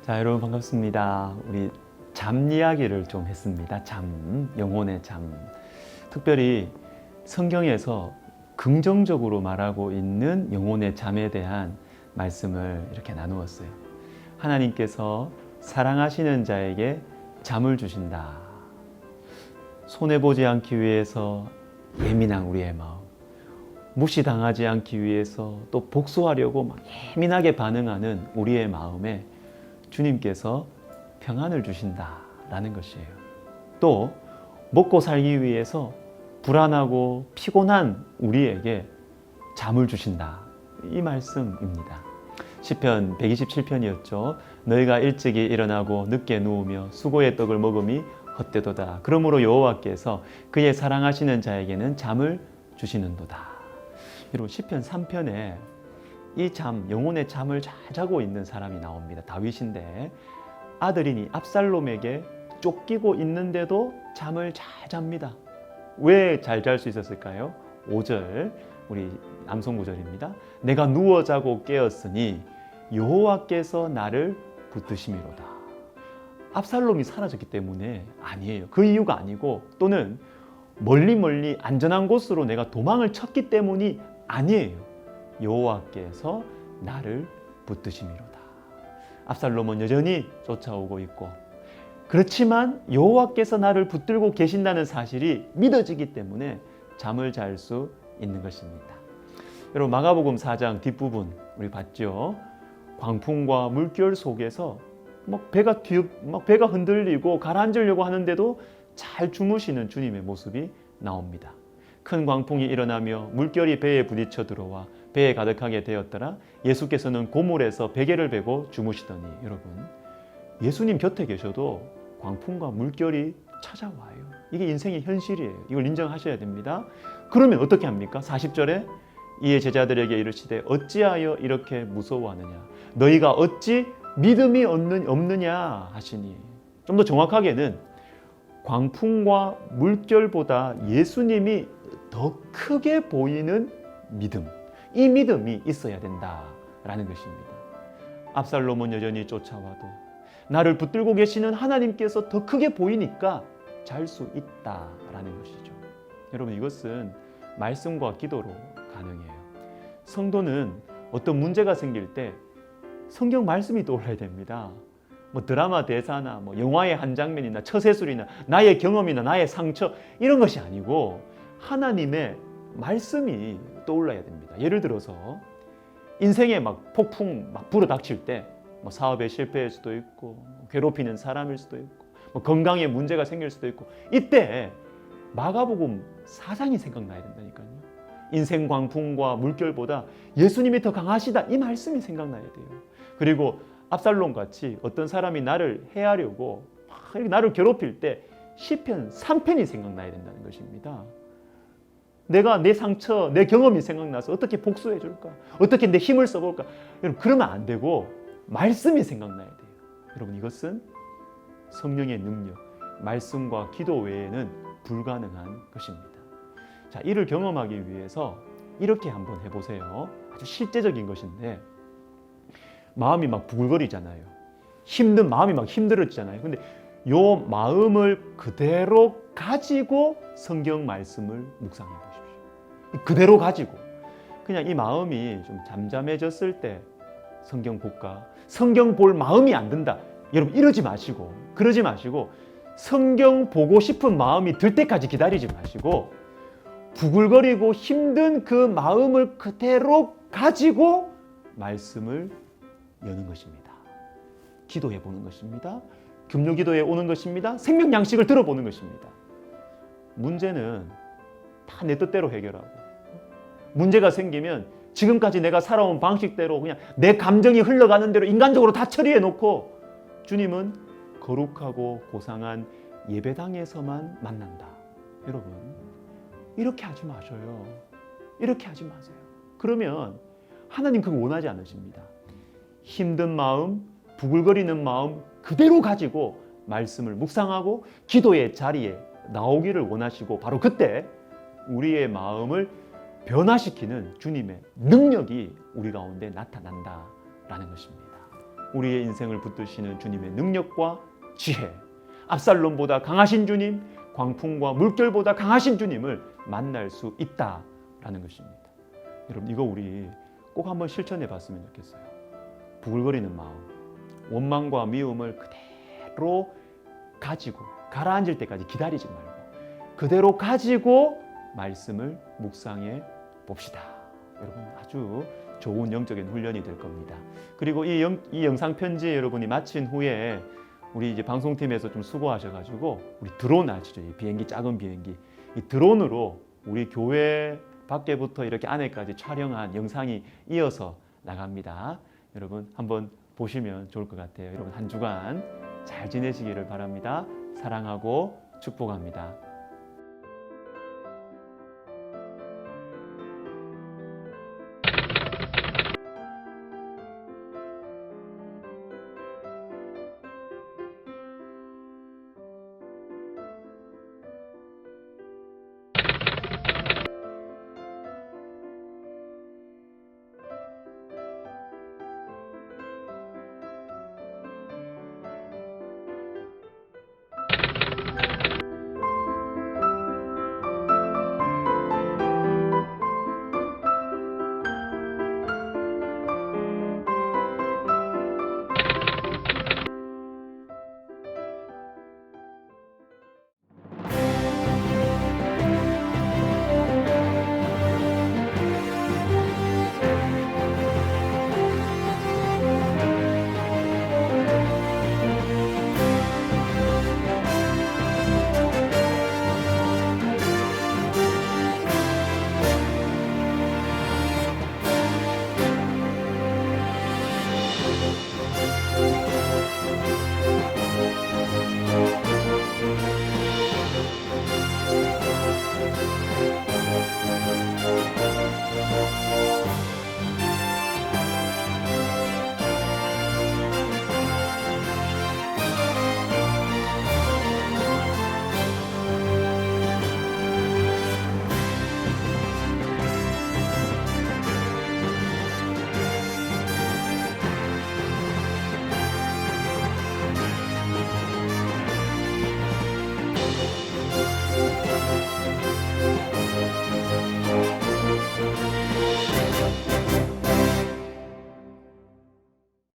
자, 여러분 반갑습니다. 우리 잠 이야기를 좀 했습니다. 잠, 영혼의 잠. 특별히 성경에서 긍정적으로 말하고 있는 영혼의 잠에 대한 말씀을 이렇게 나누었어요. 하나님께서 사랑하시는 자에게 잠을 주신다. 손해보지 않기 위해서 예민한 우리의 마음, 무시당하지 않기 위해서 또 복수하려고 막 예민하게 반응하는 우리의 마음에 주님께서 평안을 주신다라는 것이에요. 또 먹고 살기 위해서 불안하고 피곤한 우리에게 잠을 주신다. 이 말씀입니다. 시편 127편이었죠. 너희가 일찍이 일어나고 늦게 누우며 수고의 떡을 먹음이 헛되도다. 그러므로 여호와께서 그의 사랑하시는 자에게는 잠을 주시는도다. 여러분 시편 3편에 이 잠, 영혼의 잠을 잘 자고 있는 사람이 나옵니다. 다윗인데 아들이니 압살롬에게 쫓기고 있는데도 잠을 잘 잡니다. 왜 잘 잘 수 있었을까요? 5절 우리 남성 구절입니다. 내가 누워 자고 깨었으니 여호와께서 나를 붙드심이로다. 압살롬이 사라졌기 때문에 아니에요. 그 이유가 아니고 또는 멀리 안전한 곳으로 내가 도망을 쳤기 때문이 아니에요. 여호와께서 나를 붙드심이로다. 압살롬은 여전히 쫓아오고 있고 그렇지만 여호와께서 나를 붙들고 계신다는 사실이 믿어지기 때문에 잠을 잘 수 있는 것입니다. 여러분 마가복음 4장 뒷부분 우리 봤죠? 광풍과 물결 속에서 배가 흔들리고 가라앉으려고 하는데도 잘 주무시는 주님의 모습이 나옵니다. 큰 광풍이 일어나며 물결이 배에 부딪혀 들어와 배에 가득하게 되었더라. 예수께서는 고물에서 베개를 베고 주무시더니 여러분 예수님 곁에 계셔도 광풍과 물결이 찾아와요. 이게 인생의 현실이에요. 이걸 인정하셔야 됩니다. 그러면 어떻게 합니까? 40절에 이에 제자들에게 이르시되 어찌하여 이렇게 무서워하느냐 너희가 어찌 믿음이 없느냐 하시니 좀 더 정확하게는 광풍과 물결보다 예수님이 더 크게 보이는 믿음, 이 믿음이 있어야 된다라는 것입니다. 압살롬은 여전히 쫓아와도 나를 붙들고 계시는 하나님께서 더 크게 보이니까 잘 수 있다라는 것이죠. 여러분 이것은 말씀과 기도로 가능해요. 성도는 어떤 문제가 생길 때 성경 말씀이 떠올라야 됩니다. 드라마 대사나 영화의 한 장면이나 처세술이나 나의 경험이나 나의 상처 이런 것이 아니고 하나님의 말씀이 떠올라야 됩니다. 예를 들어서 인생에 폭풍 불어닥칠 때 사업에 실패할 수도 있고 괴롭히는 사람일 수도 있고 건강에 문제가 생길 수도 있고 이때 마가복음 4장이 생각나야 된다니까요. 인생 광풍과 물결보다 예수님이 더 강하시다 이 말씀이 생각나야 돼요. 그리고 압살롬 같이 어떤 사람이 나를 해하려고 나를 괴롭힐 때 시편 3편이 생각나야 된다는 것입니다. 내가 내 상처, 내 경험이 생각나서 어떻게 복수해 줄까? 어떻게 내 힘을 써볼까? 여러분 그러면 안 되고 말씀이 생각나야 돼요. 여러분 이것은 성령의 능력, 말씀과 기도 외에는 불가능한 것입니다. 자, 이를 경험하기 위해서 이렇게 한번 해보세요. 아주 실제적인 것인데 마음이 부글거리잖아요. 마음이 힘들어지잖아요. 근데 요 마음을 그대로 가지고 성경 말씀을 묵상해 보십시오. 그대로 가지고 그냥 이 마음이 좀 잠잠해졌을 때 성경 볼까? 성경 볼 마음이 안 든다. 여러분 이러지 마시고 그러지 마시고 성경 보고 싶은 마음이 들 때까지 기다리지 마시고 부글거리고 힘든 그 마음을 그대로 가지고 말씀을 여는 것입니다. 기도해 보는 것입니다. 금요기도에 오는 것입니다. 생명 양식을 들어보는 것입니다. 문제는 다 내 뜻대로 해결하고 문제가 생기면 지금까지 내가 살아온 방식대로 그냥 내 감정이 흘러가는 대로 인간적으로 다 처리해 놓고 주님은 거룩하고 고상한 예배당에서만 만난다. 여러분 이렇게 하지 마셔요. 이렇게 하지 마세요. 그러면 하나님 그거 원하지 않으십니다. 힘든 마음, 부글거리는 마음 그대로 가지고 말씀을 묵상하고 기도의 자리에 나오기를 원하시고 바로 그때 우리의 마음을 변화시키는 주님의 능력이 우리 가운데 나타난다라는 것입니다. 우리의 인생을 붙드시는 주님의 능력과 지혜, 압살롬보다 강하신 주님, 광풍과 물결보다 강하신 주님을 만날 수 있다라는 것입니다. 여러분 이거 우리 꼭 한번 실천해 봤으면 좋겠어요. 부글거리는 마음, 원망과 미움을 그대로 가지고 가라앉을 때까지 기다리지 말고 그대로 가지고 말씀을 묵상해 봅시다. 여러분 아주 좋은 영적인 훈련이 될 겁니다. 그리고 이 영상 편지 여러분이 마친 후에 우리 이제 방송팀에서 좀 수고하셔가지고 우리 드론 아시죠? 이 비행기, 작은 비행기, 이 드론으로 우리 교회 밖에부터 이렇게 안에까지 촬영한 영상이 이어서 나갑니다. 여러분 한번 보시면 좋을 것 같아요. 여러분 한 주간 잘 지내시기를 바랍니다. 사랑하고 축복합니다.